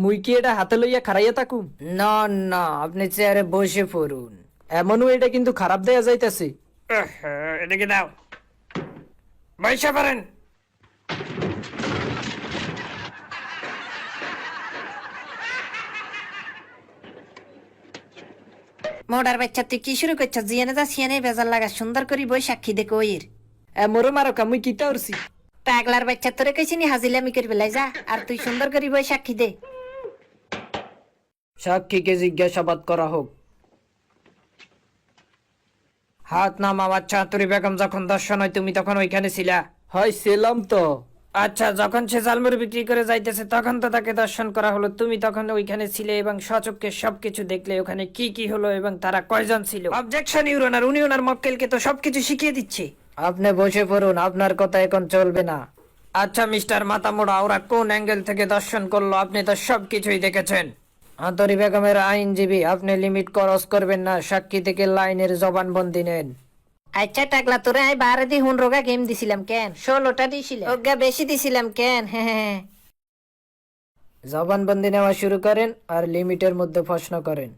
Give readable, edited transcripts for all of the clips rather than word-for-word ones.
মুই কি এটা হাতে লইয়া খারাইয়া থাকুম? না না, আপনি চেয়ারে বসে পড়ুন। এমনও এটা কিন্তু খারাপ দেয়া যাইতেছে। এদিকে দাও, বৈশা পারেন। মোটার বাচ্চা তুই কি শুরু করছ? জিয়ানে যা সিয়ানে বেজার লাগা, সুন্দর করে বই সাক্ষী দে কইর। এমরও মারো কা, মুই কিতা উরছি? পাগলার বাচ্চা তোরে কইছিনি হাজিলামি করবে লাই যা, আর তুই সুন্দর করে বই সাক্ষী দে। সাক্ষীকে জিজ্ঞাসাবাদ করা হোক। হাত নামা। আচ্ছা, তুরি বেগম যখন দর্শন হয় তুমি তখন ওইখানে ছিলা? হয় ছিলাম তো। আচ্ছা, যখন সে জালমুড়ি বিক্রি করে যাইতেছে তখন তো তাকে দর্শন করা হলো, তুমি তখন ওইখানে ছিলে এবং সচক্ষে সবকিছু দেখলে ওখানে কি কি হলো এবং তারা কয়জন ছিল। অবজেকশন ইউর অনার, উনি ওনার মক্কেলকে তো সবকিছু শিখিয়ে দিচ্ছে। আপনি বসে পড়ুন, আপনার কথা এখন চলবে না। আচ্ছা মিস্টার মাতামোড়া, ওরা কোন অ্যাঙ্গেল থেকে দর্শন করলো আপনি তো সবকিছুই দেখেছেন। আন্তরি বেগমের আইনজীবী, আপনি লিমিট ক্রস করবেন না, সাক্ষী থেকে লাইনের জবানবন্দি নেন। আচ্ছা টাকলা, তোরে আই 12 দি হুন রোগা গেম দিছিলাম কেন? 16টা দিছিলাম, ওগা বেশি দিছিলাম কেন? হ্যাঁ, জবানবন্দি নেওয়া শুরু করেন আর লিমিটের মধ্যে প্রশ্ন করেন।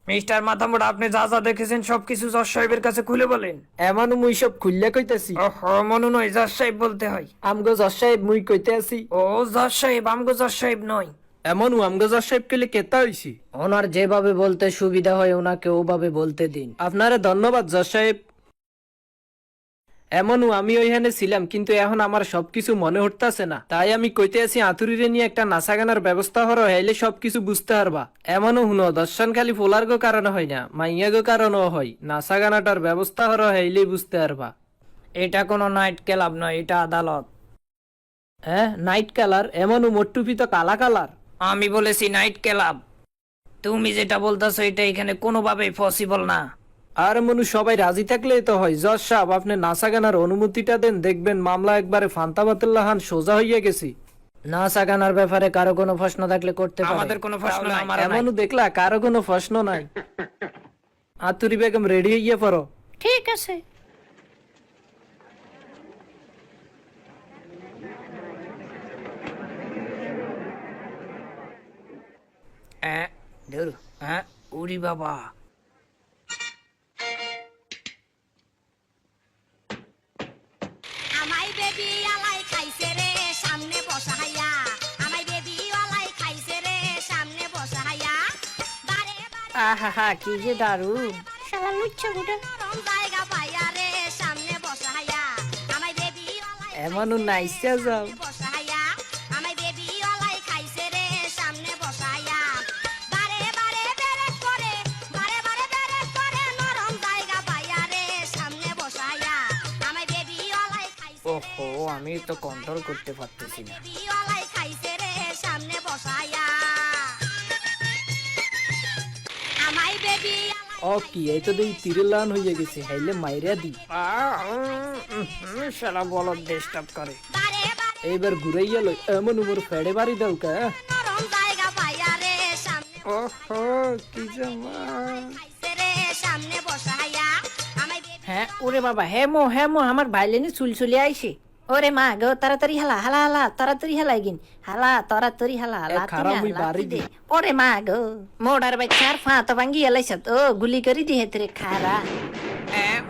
মিস্টার মাতামোড়া, আপনি যা যা দেখেছেন সবকিছু জজ সাহেবের কাছে খুলে বলেন। এমনও মুই সব খুললে কইতাছি। ওহো, মনে নয়, জজ সাহেব বলতে হয়। আমগো জজ সাহেব মুই কইতে আছি। ও জজ সাহেব, আমগো জজ সাহেব নয়। এমনও আমগো জজ সাহেব কেলে কেতা হইছি। ওনার যেভাবে বলতে সুবিধা হয় ওনাকে ওভাবে বলতে দিন। আপনারে ধন্যবাদ জজ সাহেব। এমনও আমি ওইখানে ছিলাম, কিন্তু এখন আমার সবকিছু মনে হইতাছে না। তাই আমি কইতে আছি আতুরিরে নিয়ে একটা নাচা গানার ব্যবস্থা হরো, হইলে সবকিছু বুঝতে পারবা। এমনও হুনো, দর্শন খালি ফোলার গো কারণে হয় না, মাইয়া গো কারণও হয়। নাচা গানাটার ব্যবস্থা হরো, হইলেই বুঝতে পারবা। এটা কোনো নাইট ক্লাব নয়, এটা আদালত। হ্যাঁ, নাইট কালার? এমনও মোট্টুপি তো কালা কালার। আমি বলেছি নাইট ক্লাব, তুমি যেটা বলতেছো এটা এখানে কোনোভাবেই পসিবল না। আর মনু সবাই রাজি থাকলেই তো হয়। জজ সাহেব, আপনি নাচা গানার অনুমতিটা দেন, দেখবেন মামলা একবারে ফান্তা বাতিল্লাহান সোজা হইয়া গেছি। নাচা গানার ব্যাপারে কারো কোনো প্রশ্ন থাকলে করতে পারে। আমাদের কোনো প্রশ্ন নাই। এমনও দেখলা কারো কোনো প্রশ্ন নাই। আতুরি বেগম রেডি হইয়া পড়ো। ঠিক আছে। ধরু, হ্যাঁ, উরি বাবা। আমাই বেবি আলাই খাইছে রে সামনে বসাইয়া, আমাই বেবি আলাই খাইছে রে সামনে বসাইয়া, বারে বারে আহা কি যে দারুণ। শালা লুচ্চা গুডা। নরম জায়গা পাইয়া রে সামনে বসাইয়া, আমাই বেবি আলাই এমনও নাইসা যাও। বসাইয়া, আমাই বেবি আলাই খাইছে রে সামনে বসাইয়া, বারে বারে বেরেক করে, বারে বারে বেরেক করে, নরম জায়গা পাইয়া রে সামনে বসাইয়া, আমাই বেবি আলাই খাইছে ওহো, আমি তো কন্ট্রোল করতে পারতেছি না। বিওয়ালাই খাইছে রে সামনে বসায়া, আমাই বেবি ও কি, এই তো দেখি তিরলান হইয়া গেছে, হাইলে মাইরা দি। শালা বলদ ডিস্টার্ব করে। বারে বারে এইবার ঘুরাইয়া লই। এমন উমর ফেড়ে বাড়ি দাও কা। নরম জায়গা পাইয়া রে সামনে ওহো, কি জামা। খাইছে রে সামনে বসায়া, আমাই বেবি হ্যাঁ ওরে বাবা, হ্যাঁ মো আমার ভাইলেনি চুল চলে আইছে। ওরে মা গো, তাড়াতাড়ি হালা হালা হালা, তাড়াতাড়ি হালাই গিন, হালা তাড়াতাড়ি হালা হালা। খারাপ মুই বাড়ি দি। ওরে মা গো, মোড়ার বাচ্চার ফাঁত ভাঙ্গি এলাইছ তো, গুলি করি দিয়ে তোরে খারা।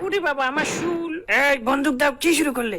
উরি বাবা, আমার শুল। এই বন্দুক দাও, কি শুরু করলে?